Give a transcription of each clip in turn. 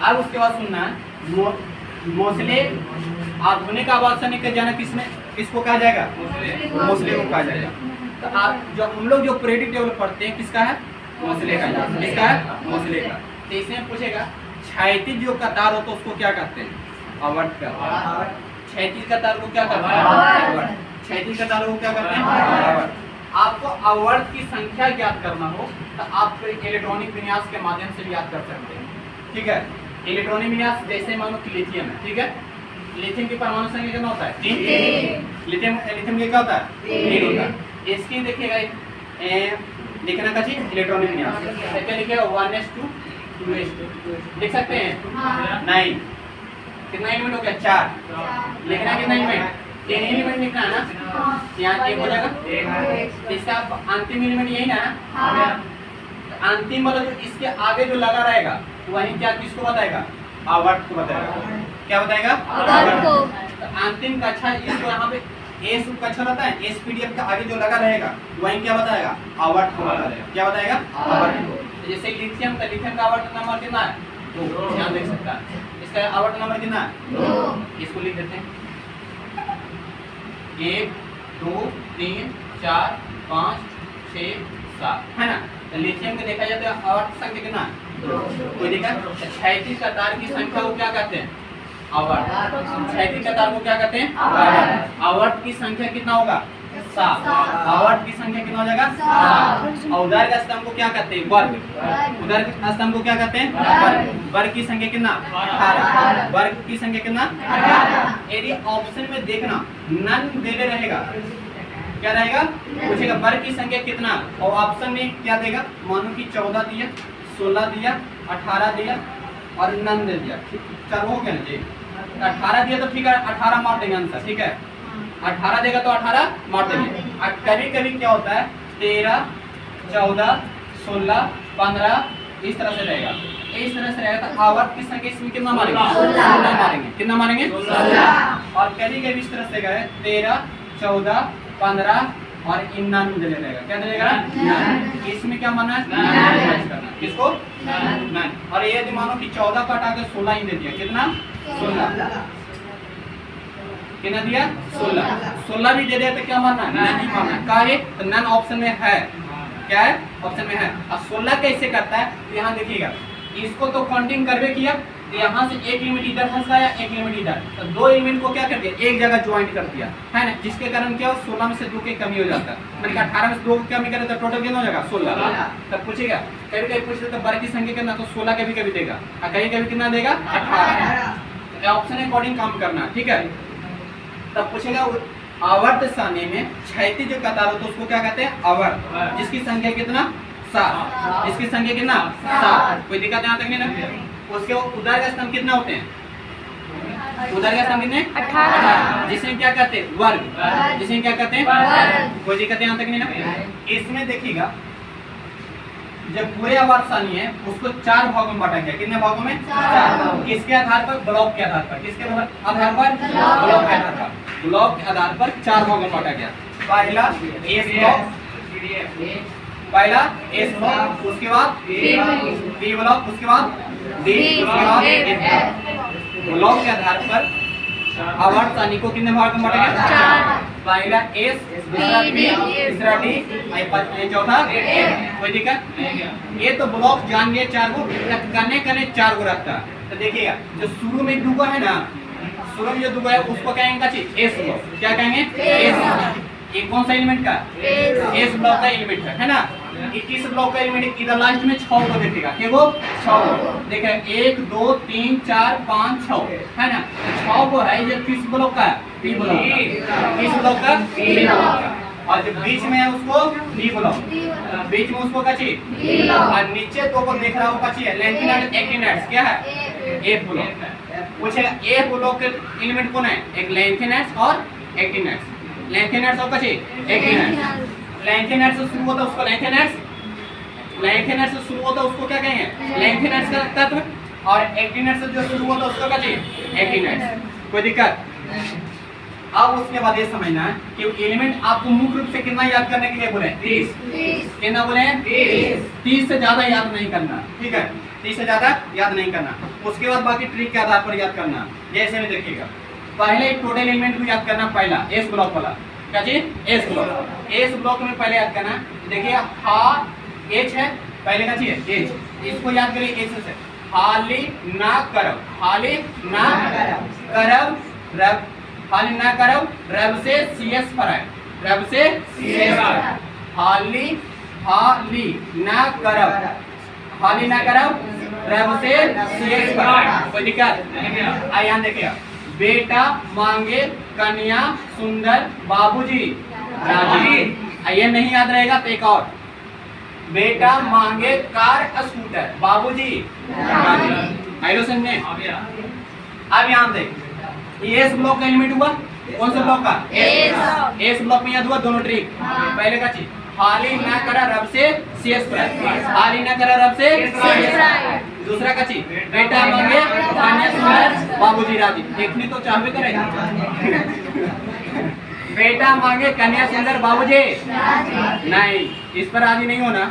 अब उसके बाद सुनना, मोस्ले आधुनिक आवर्तनिक का जनक किसको कहा जाएगा? मोस्ले को कहा जाएगा। तो आप जो हम लोग जो पीरियोडिक टेबल पढ़ते हैं किसका है? मोस्ले का। किसका है? मोस्ले का। तो इसमें पूछेगा क्षैतिज जो कतार होता है उसको क्या कहते हैं? आवर्त का। क्षैतिज कतार को क्या कहते हैं? आवर्त। क्षैतिज कतार को क्या कहते हैं? आवर्त। आपको आवर्त की संख्या ज्ञात करना हो तो आप इलेक्ट्रॉनिक विन्यास के माध्यम से भी याद कर सकते हैं। ठीक है, इलेक्ट्रॉनिक विन्यास जैसे मानो कि लिथियम है। ठीक है, लिथियम की परमाणु संख्या कितना होता है? 3। लिथियम की क्या होता है? 3 होता है। इसकी देखिएगा लिखना का चीज इलेक्ट्रॉनिक विन्यास क्या लिखेगा? 1s2 2s2 लिख सकते हैं। 9 कितना एलिमेंट हो गया? 4। लिखना कितना एलिमेंट? 3 एलिमेंट लिखना है ना, यहाँ 1 हो जाएगा। इसका अंतिम एलिमेंट यही ना, अंतिम मतलब जो इसके आगे जो लगा रहेगा वही क्या किसको बताएगा? आवर्त को बताएगा। क्या बताएगा? आवर्त को। तो अंतिम कक्षा इसको यहाँ पे एस कक्षा रहता है, एस पीडीएफ का आगे जो लगा रहेगा वही क्या बताएगा? आवर्त को बताएगा। क्या बताएगा? आवर्त को। जैसे लिथियम का, लिथियम का आवर्त नंबर कितना है? 2। ध्यान देख सकता है। इसका आवर्त नंबर कितना है? 2। इसको लिख देते हैं 1 2 3 4 5 6 7 है ना। तो लिथियम के देखा जाए तो आवर्त संख्या कितना है? 2। कोई देखा? क्षैतिज कतार की संख्या को क्या कहते हैं? आवर्त। क्षैतिज कतार को क्या कहते हैं? आवर्त। आवर्त की संख्या कितना होगा? 7। आवर्त की संख्या कितना हो जाएगा? 7। और उदर स्तंभ को क्या कहते हैं? वर्ग। उदर स्तंभ को क्या कहते हैं? वर्ग। वर्ग की संख्या कितना? 18। वर्ग की संख्या कितना? 18। यदि ऑप्शन में देखना नन दे रहेगा, क्या रहेगा? पूछेगा वर्ग की संख्या कितना, और ऑप्शन में क्या देगा? मानो कि 14 दिया, 16 दिया, 18 दिया और नन दे दिया। चलो हो गया ना जी। 18 दिया तो ठीक है, 18 मार देंगे आंसर। ठीक है, 18 देगा तो 18 मार देंगे। कभी कभी क्या होता है 13 14 16 15 इस तरह से रहेगा। इस तरह से रहेगा तो आवर्त की संख्या इसमें कितना मारेंगे? 16 मारेंगे। कितना मारेंगे? 16। और कभी कभी इस तरह से गए 13 14 15 और नन दे रहेगा। क्या देगा? इसमें क्या माना है? किसको? नन। और ये मानो कि 14 का हटा के 16 ही दे दिया। कितना? 16। कितना दिया? 16। 16 भी दे दिया तो क्या मानना है? नन ही मानना है। काहे? तो नन ऑप्शन में है। क्या है? ऑप्शन में है। अब 16 कैसे करता है? तो यहाँ देखिएगा, इसको तो काउंटिंग करवे किया, तो यहाँ से एक एलिमेंट इधर फंसाया, एक एलिमेंट इधर, तो 2 एलिमेंट को क्या कर दिया? एक जगह ज्वाइंट कर दिया है ना, जिसके कारण क्या हो 16 में से 2 की कमी हो जाता है। मतलब 18 में से 2 की कमी करे तो टोटल कितना हो जाएगा? 16। तब पूछेगा, कभी कभी पूछे तो वर्ग की संख्या कितना, तो 16 कभी कभी देगा, कभी कभी कितना देगा? 18। ऑप्शन अकॉर्डिंग काम करना। ठीक है, तब पूछेगा आवर्त सारणी में क्षैतिज जो कतार होता है उसको क्या कहते हैं? आवर्त। जिसकी संख्या कितना? 7। इसकी संख्या कितना? 7। कोई दिक्कत यहाँ तक नहीं ना? उसके उदर स्तंभ कितने होते हैं? उदर स्तंभ कितने? 18। जिसमें क्या कहते हैं? वर्ग। जिसमें क्या कहते हैं? वर्ग। कोई दिक्कत यहाँ तक नहीं ना? इसमें देखिएगा जब पूरे आवर्त सारणी है उसको 4 भागों में बांटा गया। कितने भागों में? 4। किसके आधार पर? ब्लॉक के आधार पर। किसके आधार पर? ब्लॉक के आधार पर। ब्लॉक के आधार पर 4 भागों में बांटा गया। पहला एस ब्लॉक, पहला एस ब्लॉक, उसके बाद बी ब्लॉक, उसके बाद डी, उसके बाद एफ। ब्लॉक के आधार पर आवर्त सारणी को कितने भाग में बांटा गया? 4। पहला एस, दूसरा बी, तीसरा डी, चौथा एफ। कोई दिक्कत? ये तो ब्लॉक जान गए 4 को, कने कने 4 को रखता है। तो देखिएगा जो शुरू में दुगो है ना, शुरू में जो दुगो है उसको कहेंगे एस ब्लॉक। क्या कहेंगे? एस। ये कौन सा एलिमेंट का? एस ब्लॉक का एलिमेंट है ना। इस ब्लॉक का एलिमेंट इधर लास्ट में 6 को देखेगा। क्या वो 6 को देखा? 1 2 3 4 5 6 है ना। 6 को है ये किस ब्लॉक का? पी ब्लॉक का। किस ब्लॉक का? पी ब्लॉक का। और जो बीच में है उसको डी ब्लॉक, बीच में उसको कची डी ब्लॉक, और नीचे तो को देख रहा हो कची है लेंथिनेट एक्टिनेट्स। क्या है? ए ब्लॉक। पूछेगा ए ब्लॉक के एलिमेंट कौन है? एक लेंथिनेट्स और एक्टिनेट्स। लेंथिनेट्स और कची एक्टिनेट्स। लेंथिनेट्स से शुरू होता है उसको लेंथिनेट्स, लेंथिनेट्स से शुरू होता है उसको क्या कहेंगे? लेंथिनेट्स का तत्व। और एक्टिनेट्स से जो शुरू होता है उसको कची एक्टिनेट्स। कोई दिक्कत? अब उसके बाद ये समझना है कि एलिमेंट आपको मुख्य रूप से कितना याद करने के लिए बोले? 30। कितना बोले? 30। 30 से ज्यादा याद नहीं करना। ठीक है, 30 से ज्यादा याद नहीं करना। उसके बाद बाकी ट्रिक के आधार पर याद करना। जैसे में देखिएगा, पहले टोटल एलिमेंट को याद करना, पहला एस ब्लॉक वाला, क्या चीज एस ब्लॉक। एस ब्लॉक में पहले याद करना, देखिए हा एच है, पहले का चीज एच, इसको याद करिए एच से, हाली ना करब, हाली ना करब रब, हाली ना करब रब से सीएस पर है, रब से सीएस पर, हाली हाली ना करब, हाली ना करब रब से सीएस पर, कोई दिक्कत? आइए यहाँ देखिए, बेटा मांगे कन्या सुंदर बाबूजी राजी। ये नहीं याद रहेगा तो एक और, बेटा मांगे कार स्कूटर बाबूजी राजी। आइलो समझे? अब यहाँ देख, एस ब्लॉक का एलिमेंट हुआ, कौन सा ब्लॉक का? एस ब्लॉक में याद हुआ दोनों ट्रिक। पहले का चीज हाली ना करा रब से सीएस पर, हाली ना करा रब से सीएस। दूसरा का चीज बेटा मांगे कन्या सुंदर बाबूजी राजी। देखनी तो चाहबे करेगा, बेटा मांगे कन्या सुंदर बाबूजी नहीं, इस पर राजी नहीं होना,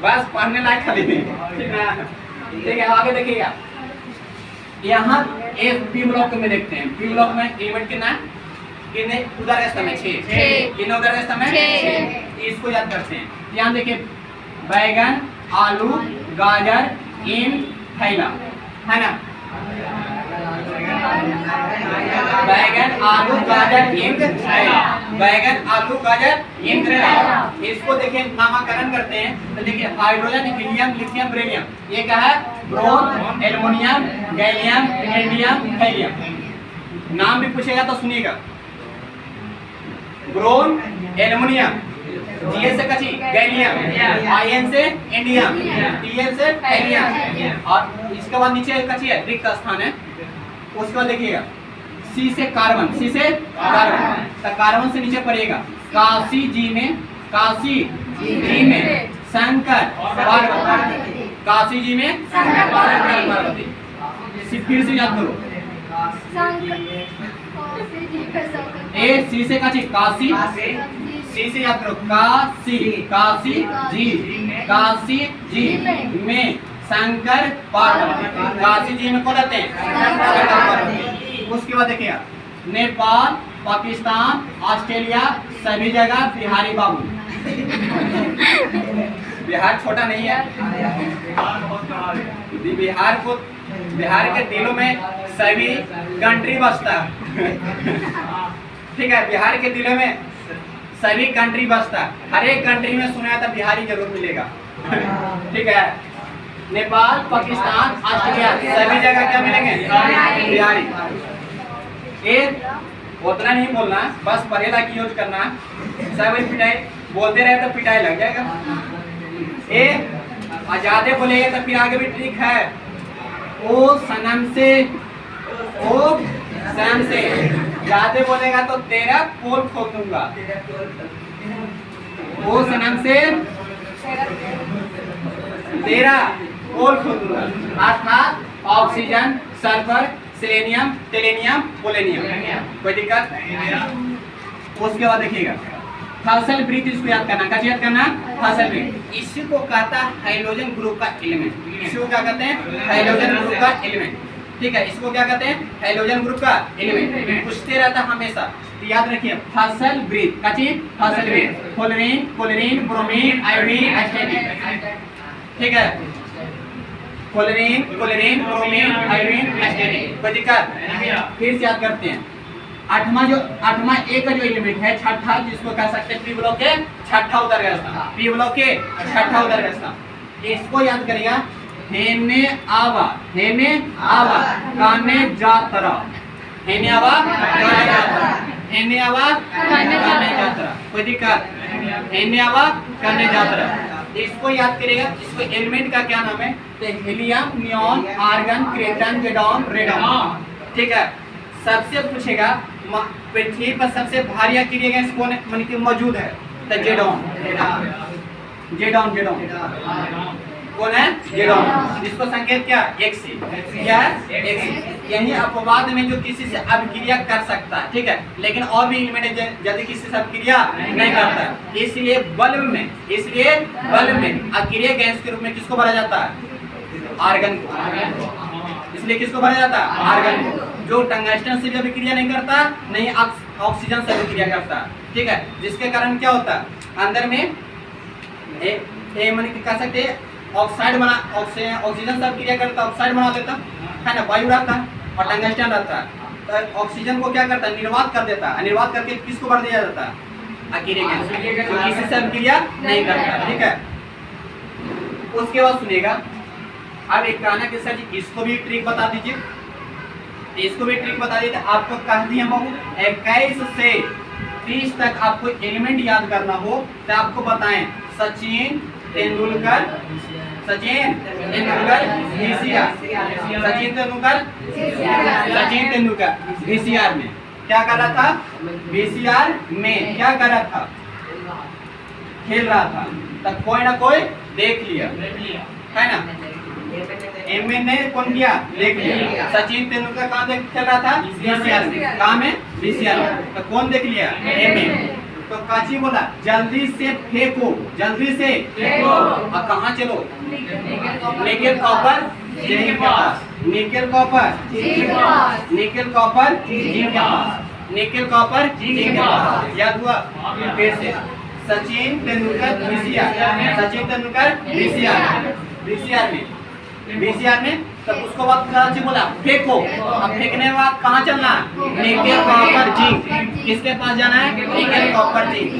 बस पढ़ने लायक खाली ठीक है। आगे देखिएगा, यहाँ एक पी ब्लॉक में देखते हैं, पी ब्लॉक में एलिमेंट कितना है? कितने उधर का समय 6, कितने उधर का समय 6। इसको याद करते हैं। यहाँ देखिए, बैगन आलू गाजर इन थैला, है ना? बैगन आलू गाजर इन थैला, बैगन आलू गाजर इन थैला। इसको देखिए नामकरण करते हैं, तो देखिए हाइड्रोजन हीलियम लिथियम बेरिलियम, ये क्या है? Boron aluminium gallium indium helium. नाम भी पूछेगा तो सुनिएगा, ब्रोन एल्युमिनियम, जीएस से कची गैलियम, आईएन से इंडियम, टीएल से हेलियम, और इसके बाद नीचे कची है रिक्त स्थान है। उसके बाद देखिएगा, सी से कार्बन, सी से कार्बन, तो कार्बन से नीचे पड़ेगा काशी जी में, काशी जी में शंकर पार्वती, काशी जी में शंकर पार्वती। फिर से याद करो, ए सी से काशी काशी, सी से याद करो काशी, काशी जी, काशी जी में शंकर पार्वती, काशी जी में कौन रहते हैं? शंकर पार्वती। उसके बाद देखिए, नेपाल पाकिस्तान ऑस्ट्रेलिया सभी जगह बिहारी बाबू। बिहार छोटा नहीं है, बिहार को, बिहार के दिलों में सभी कंट्री बसता है ठीक है, बिहार के दिलों में सभी कंट्री बसता है, हर एक कंट्री में सुना था बिहारी जरूर मिलेगा ठीक है। नेपाल पाकिस्तान ऑस्ट्रेलिया सभी जगह क्या मिलेंगे? बिहारी। एक उतना नहीं बोलना, बस परेला की यूज करना, सब पिटाई बोलते रहे तो पिटाई लग जाएगा। ज्यादा बोलेगा तो फिर आगे भी ट्रिक है, ओ सनम से, ओ सनम से ज्यादा बोलेगा तो तेरा पोल खोल दूंगा। ओ सनम से तेरा पोल खोल दूंगा, अर्थात ऑक्सीजन सल्फर सेलेनियम टेलेनियम पोलेनियम। कोई दिक्कत? उसके बाद देखिएगा, थर्सल ब्रीथ, इसको याद करना, क्या याद करना? थर्सल ब्रीथ। इसी को कहता है हाइड्रोजन ग्रुप का एलिमेंट। इसको क्या कहते हैं? हाइड्रोजन ग्रुप का एलिमेंट। ठीक है, इसको क्या कहते हैं? हाइड्रोजन ग्रुप का एलिमेंट। पूछते रहता हमेशा, तो याद रखिए थर्सल ब्रीथ, क्या चीज? थर्सल ब्रीथ। Fluorine chlorine bromine iodine astatine. ठीक है, fluorine chlorine bromine iodine astatine. कोई दिक्कत? फिर से याद करते हैं, आठवां ए का जो एलिमेंट है, छठा, जिसको कह सकते हैं पी ब्लॉक के छठा उधर का स्थान, पी ब्लॉक के छठा उधर का स्थान। इसको याद करिएगा, हेने आवा, हेने आवा काने जातरा, हेने आवा काने जातरा, हेने आवा काने जातरा। कोई दिक्कत? हेने आवा काने जातरा। इसको याद करिएगा, इसको एलिमेंट का क्या नाम है? तो हीलियम नियॉन आर्गन क्रेटन जेडॉन रेडॉन। ठीक है, सबसे पूछेगा पृथ्वी पर सबसे भारी अक्रिय गैस कौन है, माने कि मौजूद है? तो जेडॉन, जेडॉन, जेडॉन कौन है? जेडॉन। जिसको संकेत क्या? एक्सी, क्या है? एक्सी। यही अपवाद में जो किसी से अभिक्रिया कर सकता है, ठीक है, लेकिन और भी एलिमेंट है यदि किसी से अभिक्रिया नहीं करता है। इसलिए बल्ब में, इसलिए बल्ब में अक्रिय गैस के रूप में किसको भरा जाता है? आर्गन को, इसलिए किसको भरा जाता है? आर्गन को। जो टंगस्टन से भी अभिक्रिया नहीं करता, नहीं ऑक्सीजन से अभिक्रिया करता, ठीक है। जिसके कारण क्या होता है अंदर में कह सकते ऑक्साइड बना, ऑक्सीजन से अभिक्रिया करता, ऑक्साइड बना देता है ना, वायु रहता है, और टंगस्टन रहता है तो ऑक्सीजन को क्या करता है? निर्वात कर देता है। निर्वात करके किसको भर दिया जाता है? अकेले के, तो किसी से अभिक्रिया नहीं करता, ठीक है। उसके बाद सुनेगा, अब एक कहना कि सर जी इसको भी ट्रिक बता दीजिए, इसको भी ट्रिक बता दीजिए। आपको कह दिए बहुत 21 से 30 तक आपको एलिमेंट याद करना हो तो आपको बताएं सचिन तेंदुलकर, सचिन तेंदुलकर VCR, सचिन तेंदुलकर, सचिन तेंदुलकर VCR में क्या कर रहा था? VCR में क्या कर रहा था? खेल रहा था, तब कोई ना कोई देख लिया, है ना। एमएन ने कौन किया? देख लिया। सचिन तेंदुलकर कहाँ देख खेल रहा था? VCR में। कहाँ में? VCR में। तो कौन देख लिया? एमएन। तो काची बोला जल्दी से फेंको, जल्दी से फेंको। और कहाँ चलो? निकेल कॉपर जिंक के पास, nickel copper nickel copper zinc के पास, निकेल कॉपर जिंक के पास। याद हुआ? फिर से सचिन तेंदुलकर VCR, सचिन तेंदुलकर VCR में, VCR में। तब उसको बाद कराची बोला फेंको। अब फेंकने के बाद कहाँ चलना? Nickel copper zinc. किसके पास जाना है? Nickel copper zinc.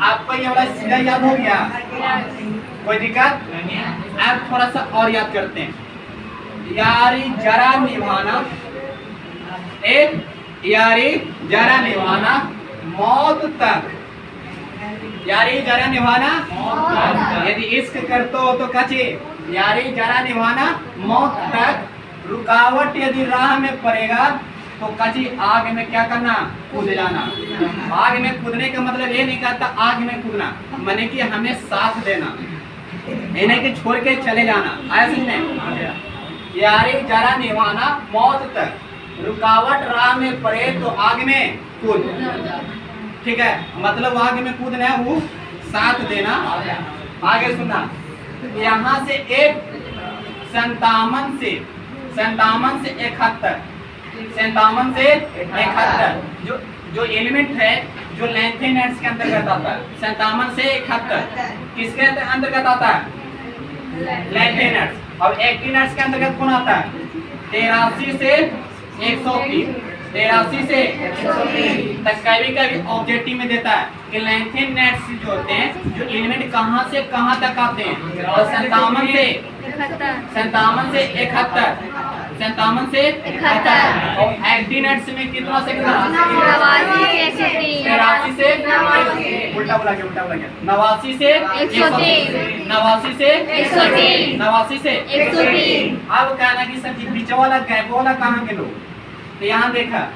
आपको ये वाला सीधा याद हो गया? कोई दिक्कत? आप थोड़ा सा और याद करते हैं। यारी जरा निभाना, यारी जरा निभाना मौत तक, यारी जरा निभाना यदि इश्क करते हो तो कचे, यारी जरा निभाना मौत तक, रुकावट यदि राह में पड़ेगा तो कची आग में क्या करना? कूद जाना। आग में कूदने का मतलब ये नहीं कहता आग में कूदना, माने कि हमें साथ देना, इन्हें के छोड़ के चले जाना। आया समझने? यारी जरा निभाना मौत तक, रुकावट राह में पड़े तो आग में कूद, ठीक है। मतलब आग में कूदना है वो साथ देना। आगे सुना, यहाँ से 57 से 71, 57 से 71 जो एलिमेंट है जो लैंथेनाइड्स के अंतर्गत आता है, 57 से 71 किसके अंतर्गत आता है? लैंथेनाइड्स। और एक्टिनाइड्स के अंतर्गत कौन आता है? 83 से 103, 83 से 103 तक। कभी ऑब्जेक्टिव में देता है कि लैंथेनाइड्स जो होते हैं जो एलिमेंट कहाँ से कहाँ तक आते हैं, और 57 से 71 और एक्टिनाइड्स में कितना से कितना? 83 से उल्टा बोला गया 89 से 103, 89 से 103, 89 से 103। अब कहना कि सर बीच वाला गैप वाला कहाँ के लोग? तो यहाँ देखा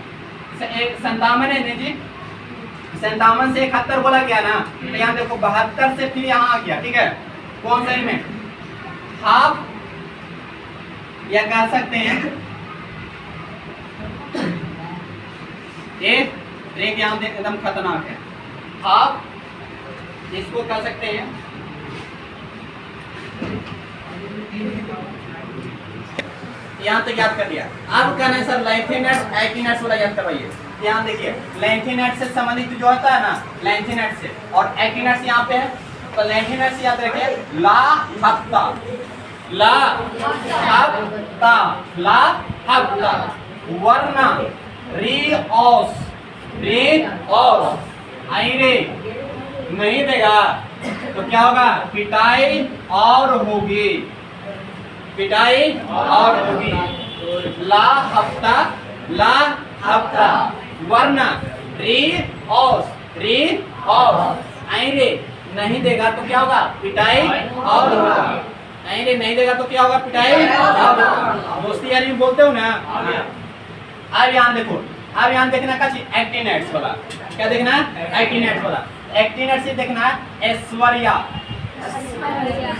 57 है जी, 57 से 71 बोला गया ना, तो यहाँ देखो 72 से फिर यहाँ आ गया, ठीक है। कौन सा एलिमेंट? हाफ, या कह सकते हैं एक यहाँ एकदम खतरनाक है, हाफ, इसको कह सकते हैं यहाँ तक याद कर लिया। अब कहना है सर लैंथेनाइड्स एक्टिनाइड्स वाला याद करवाइए। यहाँ देखिए लैंथेनाइड्स से संबंधित जो होता है ना, लैंथेनाइड्स से, और एक्टिनाइड्स यहाँ पे है, तो लैंथेनाइड्स याद रखिए ला हफ्ता, ला हफ्ता, ला हफ्ता, वरना री औस, री औस आईरे नहीं देगा तो क्या होगा? पिटाई और होगी, पिटाई और होगी। ला हफ्ता, ला हफ्ता, वरना री औस आईरे नहीं देगा तो क्या होगा? पिटाई और होगा। नहीं नहीं देगा तो क्या होगा? पिटाई और होगा। दोस्ती यारी बोलते हो ना। अब यहाँ देखो, अब यहाँ देखना का एक्टिनाइड्स वाला, क्या देखना? एक्टिनाइड्स वाला। एक्टिनाइड्स से देखना ऐश्वर्या, ऐश्वर्या,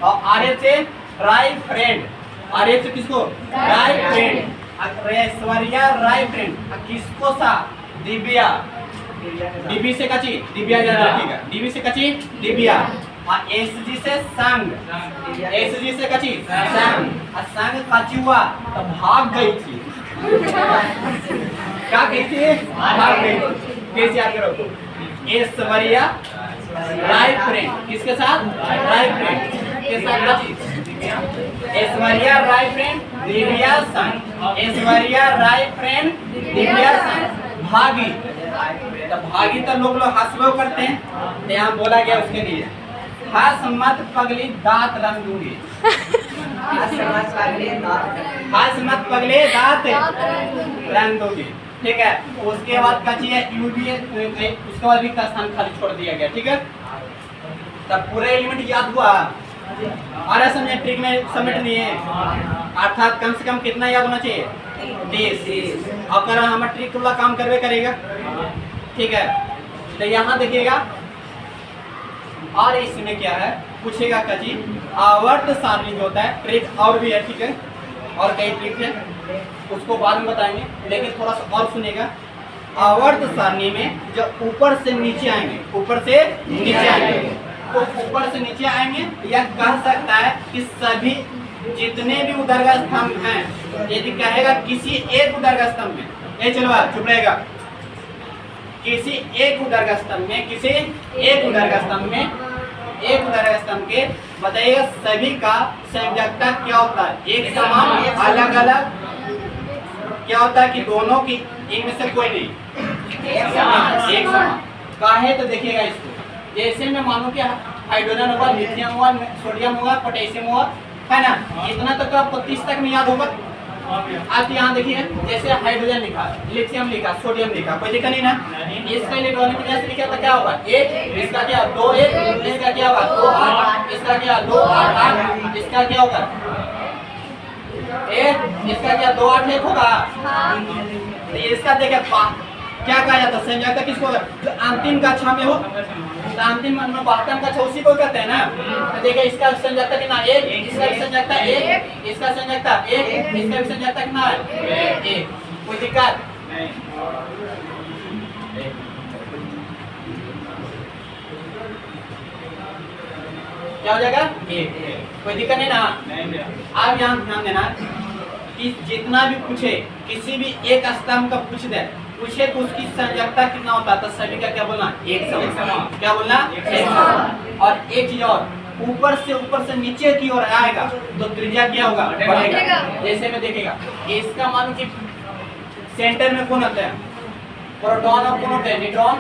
और आर्य से राय फ्रेंड, आर्य से किसको? राय फ्रेंड, ऐश्वर्या राय फ्रेंड, किसको सा? दिव्या, डीबी से कची दिव्या याद रखिएगा, डीबी से कची दिव्या, और एसजी से संग, एसजी से कची संग, और संग कची हुआ तो भाग गई थी। क्या कही थी? भाग गई थी। कैसे याद करो? ऐश्वर्या राय फ्रेंड किसके साथ? राय फ्रेंड के साथ कची? ऐश्वर्या राय फ्रेंड दिव्या संग, ऐश्वर्या राय फ्रेंड दिव्या संग भागी। तो भागी तो लोग हंसबो करते हैं, तो यहाँ बोला गया उसके लिए हंस मत पगली दांत रंग दूंगी। हंस मत पगले दांत रंग दूंगी। ठीक है, उसके बाद का चीज है यूबीए, उसके बाद भी का स्थान खाली छोड़ दिया गया। ठीक है, तब पूरा एलिमेंट याद हुआ और समझे ट्रिक में सबमिट नहीं है, अर्थात कम से कम कितना याद होना चाहिए? 30। अगर हम ट्रिक वाला काम करवे करेगा। ठीक है, तो यहाँ देखिएगा और इसमें क्या है पूछेगा कची आवर्त सारणी जो होता है ट्रिक और भी है। ठीक है, और कई ट्रिक है उसको बाद में बताएंगे, लेकिन थोड़ा सा और सुनेगा। आवर्त सारणी में जब ऊपर से नीचे आएंगे, ऊपर से नीचे आएंगे, तो ऊपर से नीचे आएंगे या कह सकता है कि सभी जितने भी उदर्ग स्तंभ हैं, यदि कहेगा किसी एक उदर्ग स्तंभ में, ये चलो चुप रहेगा, किसी एक उदर्ग स्तंभ में, किसी एक उदर्ग स्तंभ में, एक उदर्ग स्तंभ के बताइएगा सभी का संयोजकता क्या होता है? एक समान, अलग अलग, क्या होता है कि दोनों की इनमें से कोई नहीं, एक समान। काहे तो देखिएगा इसको, जैसे मैं मानूं कि हाइड्रोजन होगा, लिथियम हुआ, सोडियम हुआ, पोटेशियम हुआ, है ना, इतना तो आपको 30 तक में याद होगा। आप यहाँ देखिए जैसे हाइड्रोजन लिखा, लिथियम लिखा, सोडियम लिखा, कोई दिक्कत नहीं ना। इसका इलेक्ट्रॉनिक विन्यास लिखा तो क्या होगा? 1, इसका क्या 2, 1, इसका क्या होगा 2, 8, इसका क्या 2, 8, 8, इसका क्या होगा 1, इसका क्या 2, 8 1 होगा। इसका देखिए क्या कहा जाता है संयोजकता किसको? जो अंतिम कक्षा में हो, तो अंतिम में बॉटम कक्षा उसी को कहते हैं ना। तो देखिए इसका संयोजकता कितना? 1, इसका संयोजकता 1, इसका संयोजकता 1, इसका संयोजकता कितना है? 1। कोई दिक्कत नहीं? क्या हो जाएगा? 1। कोई दिक्कत नहीं ना? आप यहाँ ध्यान देना कि जितना भी पूछे, किसी भी एक स्तंभ का पूछे तो उसकी संयोजकता कितना होता है? तो सभी का क्या बोलना? एक समान। क्या बोलना? एक समान। और एक चीज और, ऊपर से नीचे की ओर आएगा तो त्रिज्या क्या होगा? बढ़ेगा। जैसे में देखिएगा इसका मानो कि सेंटर में कौन होता है? प्रोटॉन और कौन होते हैं? न्यूट्रॉन।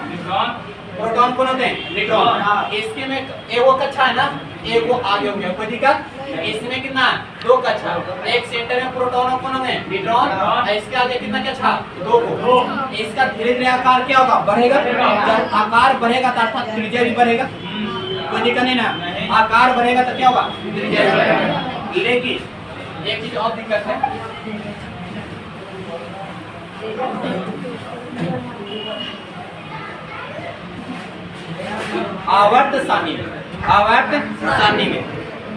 प्रोटॉन कौन होते हैं? न्यूट्रॉन। इसके में एगो कक्षा है ना, एक वो आगे हो गया, कोई दिक्कत? इसमें कितना? 2 कक्षा, एक सेंटर में प्रोटॉन और कौन होते हैं? न्यूट्रॉन। इसके आगे कितना कक्षा? 2 को। इसका धीरे धीरे आकार क्या होगा? बढ़ेगा। जब आकार बढ़ेगा तो अर्थात त्रिज्या भी बढ़ेगा। कोई दिक्कत नहीं ना? आकार बढ़ेगा तो क्या होगा? त्रिज्या भी बढ़ेगा। लेकिन एक चीज और दिक्कत है, आवर्त सारणी में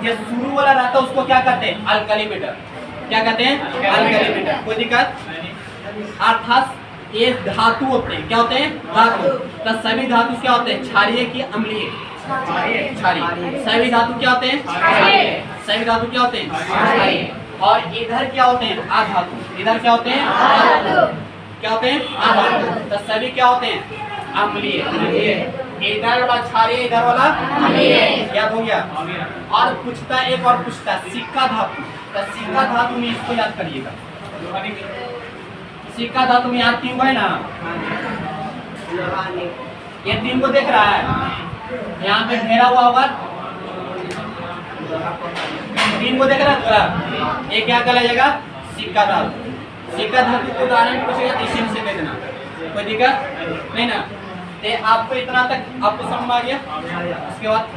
जो शुरू वाला रहता है उसको क्या कहते हैं? Alkali metal. क्या कहते हैं? Alkali metal. कोई दिक्कत? अर्थात ये धातु होते हैं, क्या होते हैं? धातु। तो सभी धातु क्या होते हैं? क्षारीय की अम्लीय? क्षारीय। सभी धातु क्या होते हैं? क्षारीय। सभी धातु क्या होते हैं? क्षारीय। और इधर क्या होते हैं? अधातु। इधर क्या होते हैं? अधातु। क्या होते हैं? अधातु। तो सभी क्या होते हैं? अम्लीय। इधर वाला क्षारीय, इधर वाला अम्लीय। याद हो गया? और पूछता एक और पूछता सिक्का धातु। तो सिक्का धातु में इसको याद करिएगा। सिक्का धातु में यहाँ 3 है ना, ये 3 को देख रहा है, यहाँ पे घेरा हुआ होगा, 3 को देख रहा है थोड़ा, ये क्या कहलाएगा? सिक्का धातु। सिक्का धातु को उदाहरण पूछेगा इसी से दे देना, कोई दिक्कत नहीं ना? ते आपको इतना तक आपको समझ आ गया? उसके बाद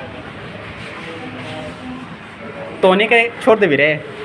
तोने का छोड़ दे भी रहे।